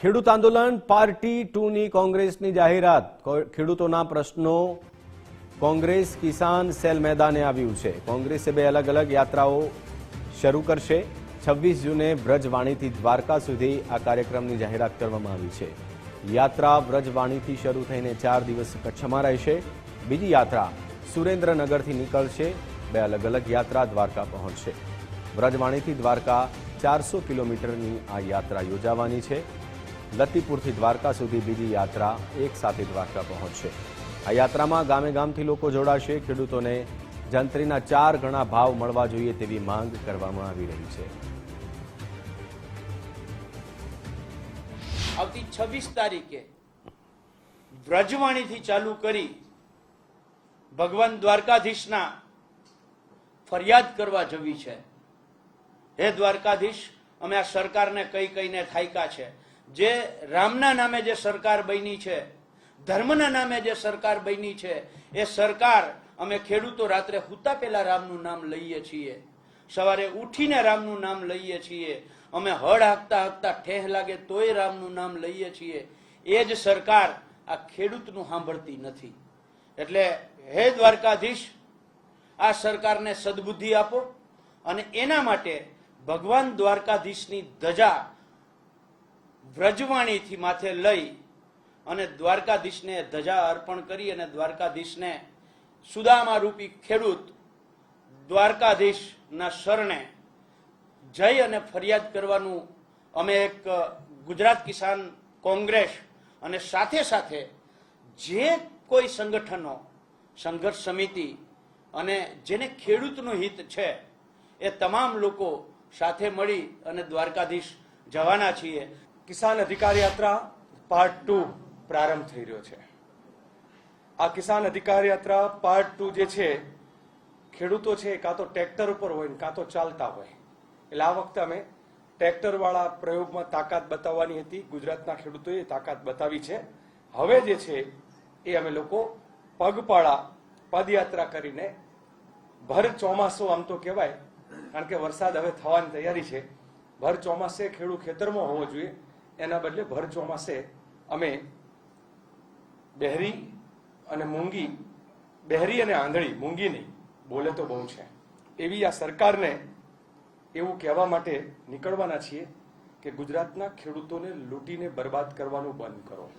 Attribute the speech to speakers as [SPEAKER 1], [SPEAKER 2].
[SPEAKER 1] ખેડૂત આંદોલન પાર્ટી 2 ની કોંગ્રેસની જાહેરાત। ખેડૂતોના પ્રશ્નો કોંગ્રેસ કિસાન સેલ મેદાને આવ્યું છે। કોંગ્રેસે બે અલગ અલગ યાત્રાઓ શરૂ કરશે। 26 જૂને બ્રજવાણીથી દ્વારકા સુધી આ કાર્યક્રમની જાહેરાત કરવામાં આવી છે। યાત્રા બ્રજવાણીથી શરૂ થઈને 4 દિવસ કચ્છમાં રહેશે। બીજી યાત્રા સુરેન્દ્રનગરથી નીકળશે। બે અલગ અલગ યાત્રા દ્વારકા પહોંચશે। બ્રજવાણીથી દ્વારકા 400 કિલોમીટરની આ યાત્રા યોજાવાની છે। લતીપુરથી દ્વારકા સુધી બીજી યાત્રા એક સાથે દ્વારકા પહોંચશે। આ યાત્રામાં ગામે ગામથી લોકો જોડાશે। ખેડૂતોને જંત્રીના 4 ગણા ભાવ મળવા જોઈએ તેવી માંગ કરવામાં આવી રહી છે।
[SPEAKER 2] આવતી 26 તારીખે બ્રજવાણીથી ચાલુ કરી ભગવાન દ્વારકાધીશના ફરિયાદ કરવા જવી છે। હે દ્વારકાધીશ, અમે આ સરકારને કહીને થાક્યા છે। જે રામના નામે જે સરકાર બની છે, ધર્મના નામે જે સરકાર બની છે, એ સરકાર અમે ખેડૂતો રાત્રે સૂતા પહેલા રામનું નામ લઈએ છીએ, સવારે ઉઠીને રામનું નામ લઈએ છીએ, અમે હળ હાંકતા હાંકતા ઠેહ લાગે તોય રામનું નામ લઈએ છીએ। એ જ સરકાર આ ખેડૂતનું સાંભળતી નથી। એટલે હે દ્વારકાધીશ, આ સરકારને સદબુદ્ધિ આપો અને એના માટે ભગવાન દ્વારકાધીશની ધજા વ્રજવાણીથી માથે લઈ અને દ્વારકાધીશને ધજા અર્પણ કરી અને દ્વારકાધીશને સુદામા રૂપી ખેડૂત દ્વારકાધીશના શરણે જઈ અને ફરિયાદ કરવાનું અમે એક ગુજરાત કિસાન કોંગ્રેસ અને સાથે સાથે જે કોઈ સંગઠનો, સંઘર્ષ સમિતિ અને જેને ખેડૂતનું હિત છે એ તમામ લોકો સાથે મળી અને દ્વારકાધીશ જવાના છીએ।
[SPEAKER 3] કિસાન અધિકાર યાત્રા પાર્ટ 2 પ્રારંભ થઈ રહ્યો છે। આ કિસાન અધિકાર યાત્રા પાર્ટ 2 જે છે, ખેડૂતો છે કાં તો ટ્રેક્ટર ઉપર હોય ને કાં તો ચાલતા હોય, એટલે આ વખતે અમે ટ્રેક્ટર વાળા પ્રયોગમાં તાકાત બતાવવાની હતી। ગુજરાતના ખેડૂતોએ તાકાત બતાવી છે। હવે જે છે એ અમે લોકો પગપાળા પદયાત્રા કરીને ભર ચોમાસું આમ તો કહેવાય, કારણ કે વરસાદ હવે થવાની તૈયારી છે। ભર ચોમાસે ખેડૂત ખેતરમાં હોવો જોઈએ, એના બદલે ભર ચોમાસે અમે બહેરી અને મૂંગી, બહેરી અને આંધળી, મૂંગી નહીં, બોલે તો બહુ છે એવી આ સરકારને એવું કહેવા માટે નીકળવાના છીએ કે ગુજરાતના ખેડૂતોને લૂંટીને બરબાદ કરવાનું બંધ કરો।